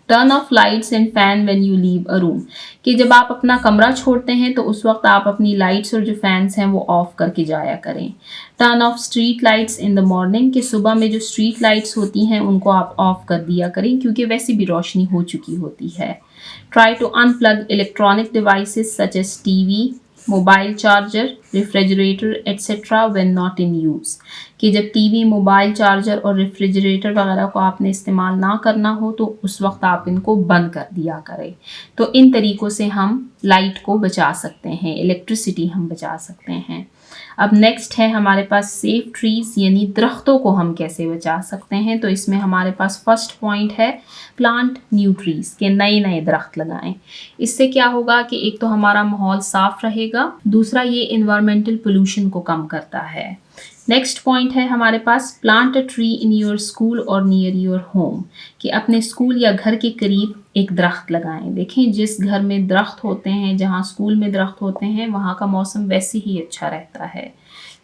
Turn off lights and fan when you leave a room, कि जब आप अपना कमरा छोड़ते हैं तो उस वक्त आप अपनी लाइट्स और जो फैंस हैं वो ऑफ करके जाया करें। Turn off street lights in the morning, कि सुबह में जो स्ट्रीट लाइट्स होती हैं उनको आप ऑफ कर दिया करें क्योंकि वैसे भी रोशनी हो चुकी होती है। Try to unplug electronic devices such as TV, mobile charger, refrigerator etcetera when not in use, कि जब टीवी, मोबाइल चार्जर और रेफ्रिजरेटर वगैरह को आपने इस्तेमाल ना करना हो तो उस वक्त आप इनको बंद कर दिया करें। तो इन तरीक़ों से हम लाइट को बचा सकते हैं, इलेक्ट्रिसिटी हम बचा सकते हैं। अब नेक्स्ट है हमारे पास सेफ ट्रीज़, यानी दरख्तों को हम कैसे बचा सकते हैं। तो इसमें हमारे पास फर्स्ट पॉइंट है प्लांट न्यू ट्रीज़, के नए नए दरख्त लगाएं। इससे क्या होगा कि एक तो हमारा माहौल साफ रहेगा, दूसरा ये इन्वायरमेंटल पोल्यूशन को कम करता है। नेक्स्ट पॉइंट है हमारे पास plant a tree in your school और नियर योर होम, कि अपने स्कूल या घर के करीब एक दरख्त लगाएं। देखें जिस घर में दरख्त होते हैं, जहाँ स्कूल में दरख्त होते हैं, वहाँ का मौसम वैसे ही अच्छा रहता है।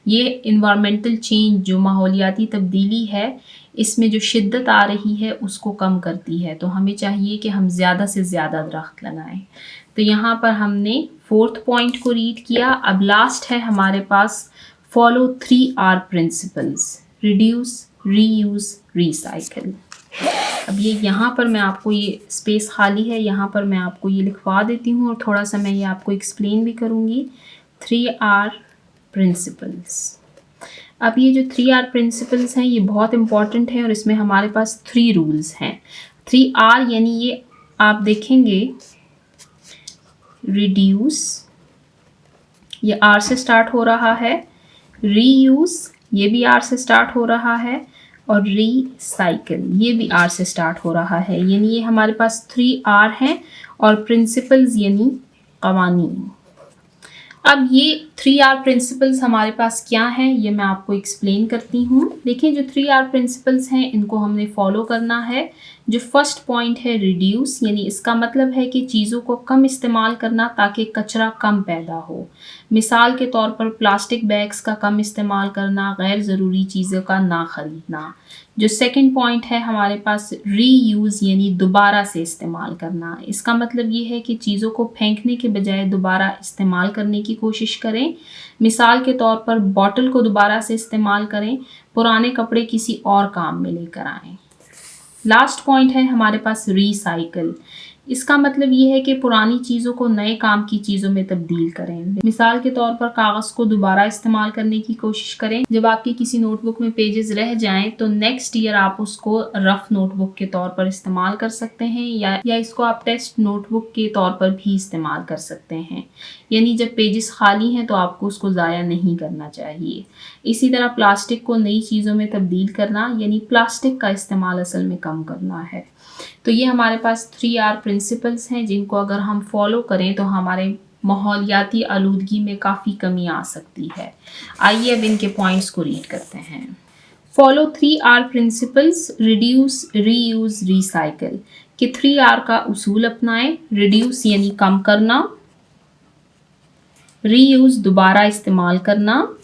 ये इन्वायरमेंटल चेंज, जो माहौलियाती तब्दीली है, इसमें जो शिद्दत आ रही है उसको कम करती है। तो हमें चाहिए कि हम ज़्यादा से ज़्यादा दरख्त लगाएं। तो यहाँ पर हमने 4th पॉइंट को रीड किया। अब लास्ट है हमारे पास follow 3R principles, reduce, reuse, recycle. अब ये यहाँ पर मैं आपको, ये स्पेस खाली है, यहाँ पर मैं आपको ये लिखवा देती हूँ और थोड़ा सा मैं ये आपको एक्सप्लेन भी करूँगी। 3R principles. अब ये जो 3R प्रिंसिपल्स हैं ये बहुत इंपॉर्टेंट है और इसमें हमारे पास 3 रूल्स हैं। 3R यानी ये आप देखेंगे रिड्यूस, ये R से स्टार्ट हो रहा है, रीयूज़ ये भी R से स्टार्ट हो रहा है, और रीसाइकिल ये भी R से स्टार्ट हो रहा है। यानी ये हमारे पास 3R हैं और प्रिंसिपल्स यानी कवानीन। अब ये 3R प्रिंसिपल्स हमारे पास क्या हैं ये मैं आपको एक्सप्लेन करती हूँ। देखिए जो 3R प्रिंसिपल्स हैं इनको हमने फॉलो करना है। जो फर्स्ट पॉइंट है रिड्यूस, यानी इसका मतलब है कि चीज़ों को कम इस्तेमाल करना ताकि कचरा कम पैदा हो। मिसाल के तौर पर प्लास्टिक बैग्स का कम इस्तेमाल करना, गैर ज़रूरी चीज़ों का ना ख़रीदना। जो सेकंड पॉइंट है हमारे पास रीयूज़, यानी दोबारा से इस्तेमाल करना। इसका मतलब ये है कि चीज़ों को फेंकने के बजाय दोबारा इस्तेमाल करने की कोशिश करें। मिसाल के तौर पर बॉटल को दोबारा से इस्तेमाल करें, पुराने कपड़े किसी और काम में लेकर आएँ। लास्ट पॉइंट है हमारे पास रीसाइकिल। इसका मतलब ये है कि पुरानी चीज़ों को नए काम की चीज़ों में तब्दील करें। मिसाल के तौर पर कागज़ को दोबारा इस्तेमाल करने की कोशिश करें। जब आपकी किसी नोटबुक में पेजेस रह जाएं तो नेक्स्ट ईयर आप उसको रफ नोटबुक के तौर पर इस्तेमाल कर सकते हैं या इसको आप टेस्ट नोटबुक के तौर पर भी इस्तेमाल कर सकते हैं। यानी जब पेजेस खाली हैं तो आपको उसको ज़ाया नहीं करना चाहिए। इसी तरह प्लास्टिक को नई चीज़ों में तब्दील करना, यानी प्लास्टिक का इस्तेमाल असल में कम करना है। तो ये हमारे पास 3R प्रिंसिपल्स हैं जिनको अगर हम फॉलो करें तो हमारे माहौलियाती आलूदगी में काफ़ी कमी आ सकती है। आइए अब इनके पॉइंट्स को रीड करते हैं। Follow 3R principles, reduce, reuse, recycle. कि 3R का उसूल अपनाएं। रिड्यूस यानी कम करना, रीयूज़ दोबारा इस्तेमाल करना,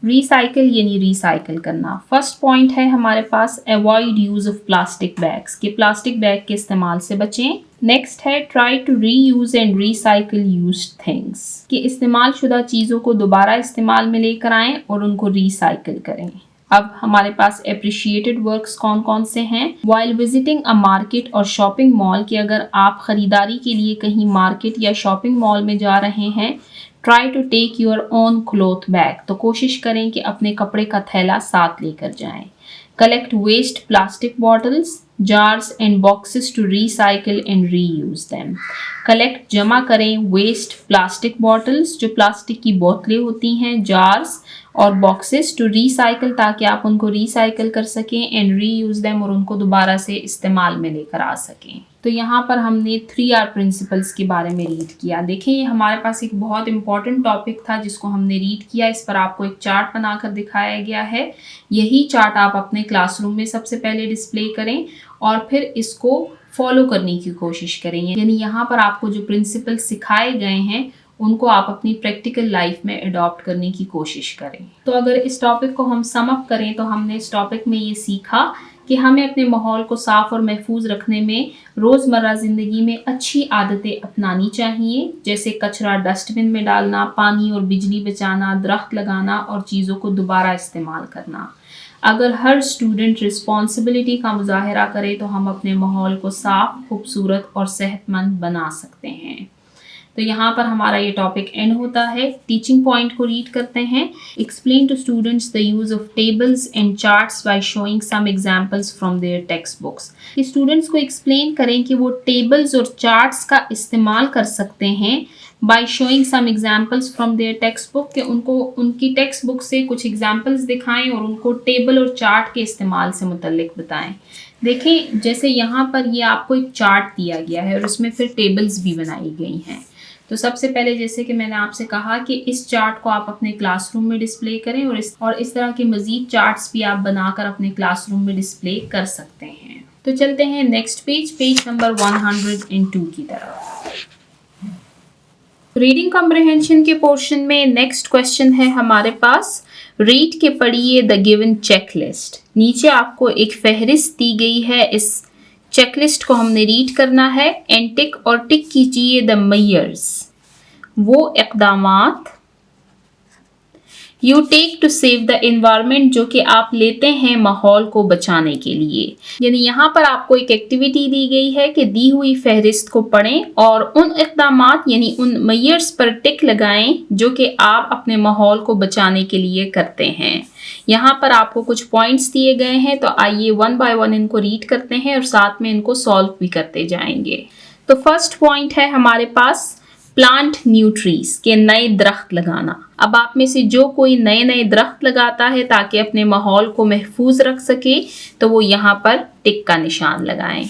रिसाइकिल यानी रिसाइकिल करना। फर्स्ट पॉइंट है हमारे पास avoid use of plastic bags, कि प्लास्टिक बैग के इस्तेमाल से बचें। नेक्स्ट है try to reuse and recycle used things, कि इस्तेमाल शुदा चीज़ों को दोबारा इस्तेमाल में लेकर आएं और उनको रिसाइकिल करें। अब हमारे पास अप्रिशिएटेड वर्क्स कौन कौन से हैं। वाइल विजिटिंग अ मार्केट और शॉपिंग मॉल, कि अगर आप ख़रीदारी के लिए कहीं मार्केट या शॉपिंग मॉल में जा रहे हैं, try to take your own cloth bag, तो कोशिश करें कि अपने कपड़े का थैला साथ लेकर जाएं। Collect waste plastic bottles, jars and boxes to recycle and reuse them. Collect जमा करें वेस्ट प्लास्टिक बॉटल्स, जो प्लास्टिक की बोतलें होती हैं, जार्स और बॉक्सेस टू रिसाइकिल, ताकि आप उनको रिसाइकिल कर सकें, एंड रीयूज़ देम, और उनको दोबारा से इस्तेमाल में लेकर आ सकें। तो यहाँ पर हमने 3R प्रिंसिपल्स के बारे में रीड किया। देखिए ये हमारे पास एक बहुत इंपॉर्टेंट टॉपिक था जिसको हमने रीड किया। इस पर आपको एक चार्ट बनाकर दिखाया गया है। यही चार्ट आप अपने क्लासरूम में सबसे पहले डिस्प्ले करें और फिर इसको फॉलो करने की कोशिश करें। यानी यहाँ पर आपको जो प्रिंसिपल सिखाए गए हैं उनको आप अपनी प्रैक्टिकल लाइफ में अडॉप्ट करने की कोशिश करें। तो अगर इस टॉपिक को हम सम अप करें तो हमने इस टॉपिक में ये सीखा कि हमें अपने माहौल को साफ और महफूज रखने में रोज़मर्रा ज़िंदगी में अच्छी आदतें अपनानी चाहिए, जैसे कचरा डस्टबिन में डालना, पानी और बिजली बचाना, दरख्त लगाना और चीज़ों को दोबारा इस्तेमाल करना। अगर हर स्टूडेंट रिस्पॉन्सिबिलिटी का मुजाहरा करे तो हम अपने माहौल को साफ, खूबसूरत और सेहतमंद बना सकते हैं। तो यहाँ पर हमारा ये टॉपिक एंड होता है। टीचिंग पॉइंट को रीड करते हैं। Explain to students the use of tables and charts by showing some examples from their text books. Students को एक्सप्लेन करें कि वो टेबल्स और चार्ट्स का इस्तेमाल कर सकते हैं by showing some examples from their text book, कि उनको उनकी टेक्स्ट बुक से कुछ एग्जांपल्स दिखाएं और उनको टेबल और चार्ट के इस्तेमाल से मुतल्लिक बताएं। देखें, जैसे यहाँ पर ये आपको एक चार्ट दिया गया है और उसमें फिर टेबल्स भी बनाई गई हैं। तो सबसे पहले जैसे कि मैंने आपसे कहा कि इस चार्ट को आप अपने क्लासरूम में डिस्प्ले करें और इस तरह के मज़ीद चार्ट्स भी आप बनाकर अपने क्लासरूम में डिस्प्ले कर सकते हैं। तो चलते हैं नेक्स्ट पेज नंबर 102 की तरफ। रीडिंग कॉम्प्रिहेंशन के पोर्शन में नेक्स्ट क्वेश्चन है हमारे पास, रीड के पढ़िए द गिवन चेकलिस्ट। नीचे आपको एक फहरिस्त दी गई है, इस चेकलिस्ट को हमने रीड करना है एंड टिक और टिक कीजिए द मेजर्स, वो इक़दामात you take to save the environment, जो कि आप लेते हैं माहौल को बचाने के लिए। यानी यहाँ पर आपको एक एक्टिविटी दी गई है कि दी हुई फहरिस्त को पढ़ें और उन इक़दामात यानी उन मेजर्स पर टिक लगाएं जो कि आप अपने माहौल को बचाने के लिए करते हैं। यहाँ पर आपको कुछ पॉइंट्स दिए गए हैं, तो आइए वन बाय वन इनको रीड करते हैं और साथ में इनको सॉल्व भी करते जाएंगे। तो फर्स्ट पॉइंट है हमारे पास प्लांट न्यू ट्रीज, के नए दरख्त लगाना। अब आप में से जो कोई नए नए दरख्त लगाता है ताकि अपने माहौल को महफूज रख सके, तो वो यहाँ पर टिक का निशान लगाएं।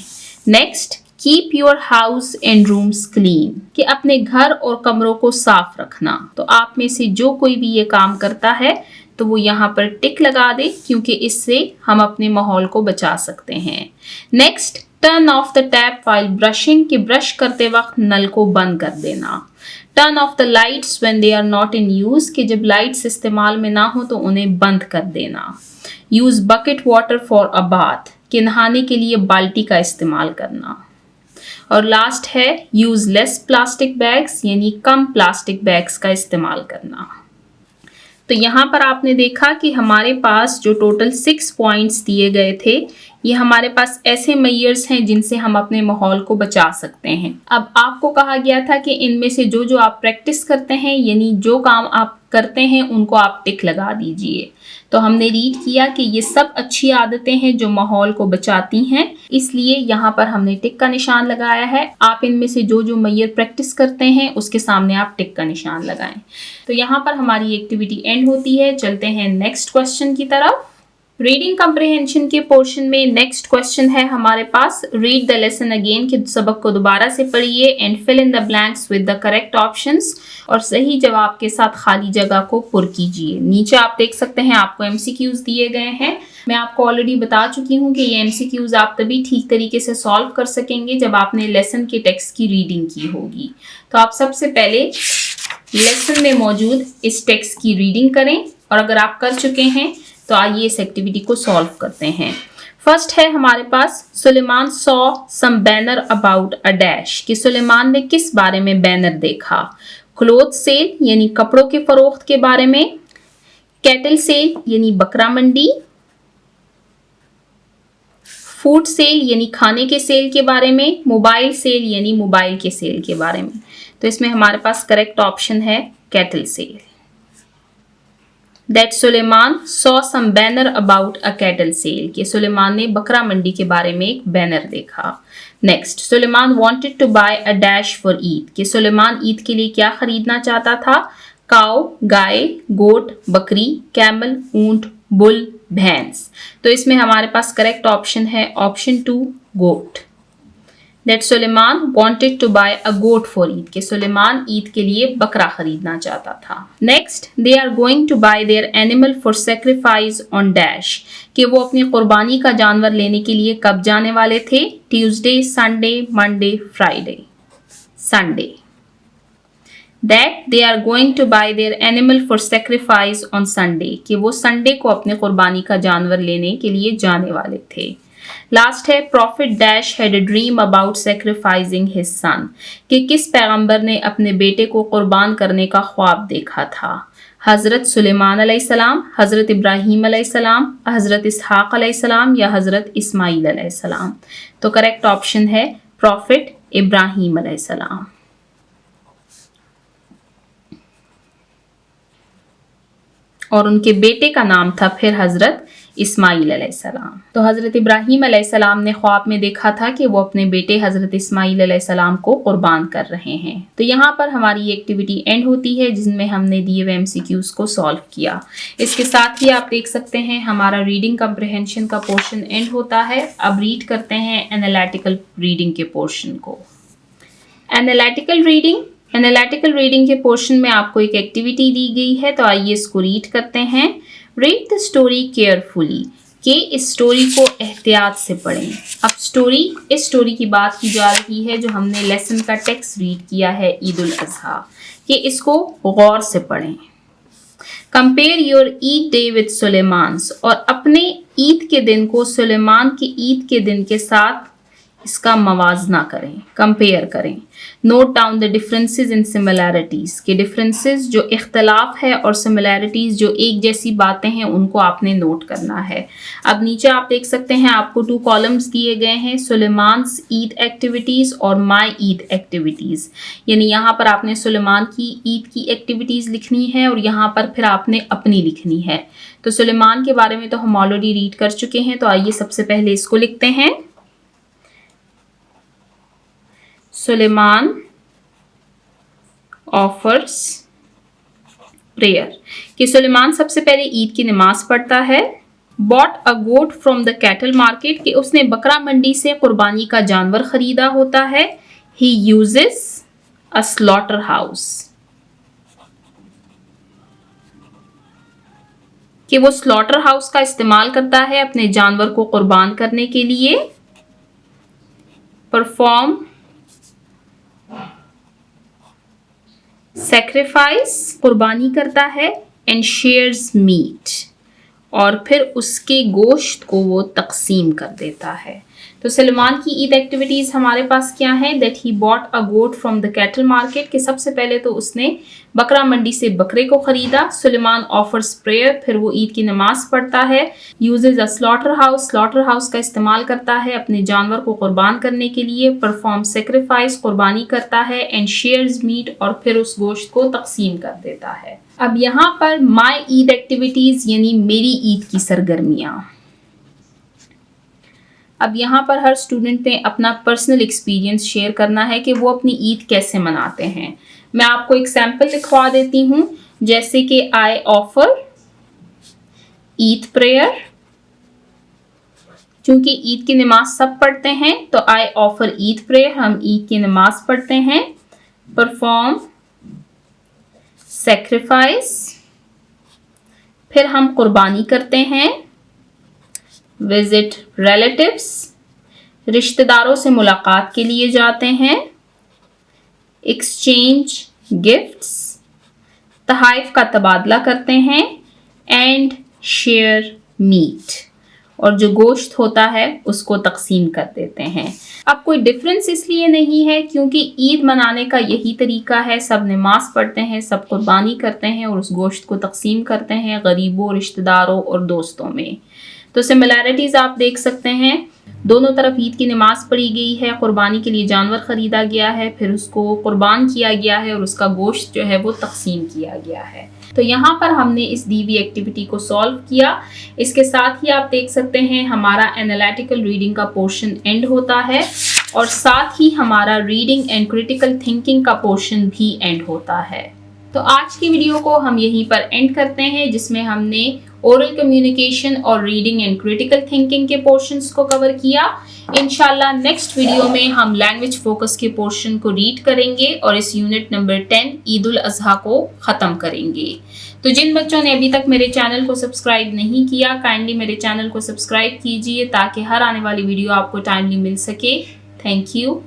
Next, keep your house and rooms clean, कि अपने घर और कमरों को साफ रखना। तो आप में से जो कोई भी ये काम करता है तो वो यहाँ पर टिक लगा दे, क्योंकि इससे हम अपने माहौल को बचा सकते हैं। Next, turn off the tap while brushing, कि ब्रश करते वक्त नल को बंद कर देना। Turn off the lights when they are not in use, कि जब लाइट्स इस्तेमाल में ना हो तो उन्हें बंद कर देना। Use bucket water for a bath, कि नहाने के लिए बाल्टी का इस्तेमाल करना। और लास्ट है यूज लेस प्लास्टिक बैग्स, यानी कम प्लास्टिक बैग्स का इस्तेमाल करना। तो यहाँ पर आपने देखा कि हमारे पास जो टोटल 6 पॉइंट्स दिए गए थे, ये हमारे पास ऐसे मेजर्स हैं जिनसे हम अपने माहौल को बचा सकते हैं। अब आपको कहा गया था कि इनमें से जो जो आप प्रैक्टिस करते हैं, यानी जो काम आप करते हैं, उनको आप टिक लगा दीजिए। तो हमने रीड किया कि ये सब अच्छी आदतें हैं जो माहौल को बचाती हैं, इसलिए यहाँ पर हमने टिक का निशान लगाया है। आप इनमें से जो जो मेजर प्रैक्टिस करते हैं उसके सामने आप टिक का निशान लगाएं। तो यहाँ पर हमारी एक्टिविटी एंड होती है। चलते हैं नेक्स्ट क्वेश्चन की तरफ। रीडिंग कॉम्प्रिहेंशन के पोर्शन में नेक्स्ट क्वेश्चन है हमारे पास, रीड द लेसन अगेन, कि सबक को दोबारा से पढ़िए and fill in the blanks with the correct options, और सही जवाब के साथ खाली जगह को पुर कीजिए। नीचे आप देख सकते हैं आपको एमसीक्यूज दिए गए हैं। मैं आपको ऑलरेडी बता चुकी हूँ कि ये एमसीक्यूज आप तभी ठीक तरीके से सॉल्व कर सकेंगे जब आपने लेसन के टेक्स्ट की रीडिंग की होगी। तो आप सबसे पहले लेसन में मौजूद इस टेक्स्ट की रीडिंग करें, और अगर आप कर चुके हैं तो आइए इस एक्टिविटी को सॉल्व करते हैं। फर्स्ट है हमारे पास, Suleman saw some banner about a dash, कि सुलेमान ने किस बारे में बैनर देखा। क्लोथ सेल यानी कपड़ों के फरोख्त के बारे में, कैटल सेल यानी बकरा मंडी, फूड सेल यानी खाने के सेल के बारे में, मोबाइल सेल यानी मोबाइल के सेल के बारे में। तो इसमें हमारे पास करेक्ट ऑप्शन है cattle sale. That Suleman saw some banner about a cattle sale, कि सुलेमान ने बकरा मंडी के बारे में एक बैनर देखा। Next, Suleman wanted to buy a dash for Eid, कि सुलेमान ईद के लिए क्या खरीदना चाहता था। काउ गाय, गोट बकरी, कैमल ऊंट, बुल भैंस। तो इसमें हमारे पास करेक्ट ऑप्शन है option 2 goat. That Suleman wanted to buy a goat for Eid, कि सुलेमान ईद के लिए बकरा खरीदना चाहता था। Next, they are going to buy their animal for sacrifice on dash, कि वो अपनी कुर्बानी का जानवर लेने के लिए कब जाने वाले थे। Tuesday, Sunday, Monday, Friday, Sunday. That they are going to buy their animal for sacrifice on Sunday, कि वो संडे को अपने कुर्बानी का जानवर लेने के लिए जाने वाले थे। लास्ट है profit dash had a dream about sacrificing his son, कि किस पैगंबर ने अपने बेटे को कुर्बान करने का ख्वाब देखा था। हज़रत सुलेमान अलैहिस्सलाम, हज़रत इब्राहीम अलैहिस्सलाम, हज़रत इसहाक अलैहिस्सलाम या हज़रत इस्माईल अलैहिस्सलाम। तो करेक्ट ऑप्शन है प्रॉफिट इब्राहीम अलैहिस्सलाम। और उनके बेटे का नाम था फिर हज़रत इस्माईल अलैहिस्सलाम। तो हज़रत इब्राहीम अलैहिस्सलाम ने ख्वाब में देखा था कि वो अपने बेटे हज़रत इस्माईल अलैहिस्सलाम को कुर्बान कर रहे हैं। तो यहाँ पर हमारी एक्टिविटी एंड होती है जिसमें हमने दिए हुए MCQs को सॉल्व किया। इसके साथ ही आप देख सकते हैं हमारा रीडिंग कम्प्रिहेंशन का पोर्शन एंड होता है। अब रीड करते हैं एनालिटिकल रीडिंग के पोर्शन को। एनालिटिकल रीडिंग के पोर्शन में आपको एक एक्टिविटी दी गई है, तो आइए इसको रीड करते हैं। रीड द स्टोरी केयरफुली, कि इस स्टोरी को एहतियात से पढ़ें। अब इस स्टोरी की बात की जा रही है जो हमने लेसन का टेक्स्ट रीड किया है ईद उल अज़हा, कि इसको गौर से पढ़ें। Compare your Eid day with Suleman's, और अपने ईद के दिन को सुलेमान के ईद के दिन के साथ इसका मवाजना करें, कंपेयर करें। Note down the differences in similarities, के डिफरेंसेस जो इख्तलाफ है और सिमिलैरिटीज जो एक जैसी बातें हैं उनको आपने नोट करना है। अब नीचे आप देख सकते हैं आपको 2 कॉलम्स दिए गए हैं, सुलेमान्स ईद एक्टिविटीज और माई ईद एक्टिविटीज। यानी यहाँ पर आपने सुलेमान की ईद की एक्टिविटीज लिखनी है और यहाँ पर फिर आपने अपनी लिखनी है। तो सुलेमान के बारे में तो हम ऑलरेडी रीड कर चुके हैं, तो आइए सबसे पहले इसको लिखते हैं। सुलेमान ऑफर्स प्रेयर, कि सुलेमान सबसे पहले ईद की नमाज पढ़ता है। Bought a goat from the cattle market, कि उसने बकरा मंडी से कुर्बानी का जानवर खरीदा होता है। He uses a slaughter house, कि वो स्लॉटर हाउस का इस्तेमाल करता है अपने जानवर को कुर्बान करने के लिए। परफॉर्म सैक्रिफाइस, कुर्बानी करता है। एंड शेयर्स मीट, और फिर उसके गोश्त को वो तकसीम कर देता है। तो सुलेमान की ईद एक्टिविटीज़ हमारे पास क्या है? That he bought a goat from the cattle market, कि सबसे पहले तो उसने बकरा मंडी से बकरे को खरीदा। सुलेमान ऑफर्स प्रेयर, फिर वो ईद की नमाज पढ़ता है। यूजेज अ स्लॉटर हाउस का इस्तेमाल करता है अपने जानवर को कुर्बान करने के लिए। परफॉर्म सेक्रीफाइस, कुर्बानी करता है। एंड शेयर्स मीट, और फिर उस गोश्त को तकसीम कर देता है। अब यहाँ पर माई ईद एक्टिविटीज़ यानी मेरी ईद की सरगर्मियाँ। अब यहाँ पर हर स्टूडेंट ने अपना पर्सनल एक्सपीरियंस शेयर करना है कि वो अपनी ईद कैसे मनाते हैं। मैं आपको एक सैम्पल लिखवा देती हूँ, जैसे कि आई ऑफर ईद प्रेयर, क्योंकि ईद की नमाज सब पढ़ते हैं तो आई ऑफर ईद प्रेयर, हम ईद की नमाज पढ़ते हैं। परफॉर्म सैक्रिफाइस, फिर हम कुर्बानी करते हैं। विजिट रिलेटिव्स, रिश्तेदारों से मुलाकात के लिए जाते हैं। एक्सचेंज गिफ्ट्स, तहाइफ का तबादला करते हैं। एंड शेयर मीट, और जो गोश्त होता है उसको तकसीम कर देते हैं। अब कोई डिफरेंस इसलिए नहीं है क्योंकि ईद मनाने का यही तरीका है, सब नमाज पढ़ते हैं, सब कुर्बानी करते हैं और उस गोश्त को तकसीम करते हैं गरीबों, रिश्तेदारों और दोस्तों में। तो सिमिलैरिटीज़ आप देख सकते हैं, दोनों तरफ ईद की नमाज पढ़ी गई है, कुर्बानी के लिए जानवर ख़रीदा गया है, फिर उसको कुर्बान किया गया है और उसका गोश्त जो है वो तकसीम किया गया है। तो यहाँ पर हमने इस दी हुई एक्टिविटी को सॉल्व किया। इसके साथ ही आप देख सकते हैं हमारा एनालिटिकल रीडिंग का पोर्शन एंड होता है और साथ ही हमारा रीडिंग एंड क्रिटिकल थिंकिंग का पोर्शन भी एंड होता है। तो आज की वीडियो को हम यहीं पर एंड करते हैं, जिसमें हमने ओरल कम्युनिकेशन और रीडिंग एंड क्रिटिकल थिंकिंग के पोर्शंस को कवर किया। इंशाल्लाह नेक्स्ट वीडियो में हम लैंग्वेज फोकस के पोर्शन को रीड करेंगे और इस यूनिट नंबर 10 ईद उल अज़हा को ख़त्म करेंगे। तो जिन बच्चों ने अभी तक मेरे चैनल को सब्सक्राइब नहीं किया, काइंडली मेरे चैनल को सब्सक्राइब कीजिए ताकि हर आने वाली वीडियो आपको टाइमली मिल सके। Thank you.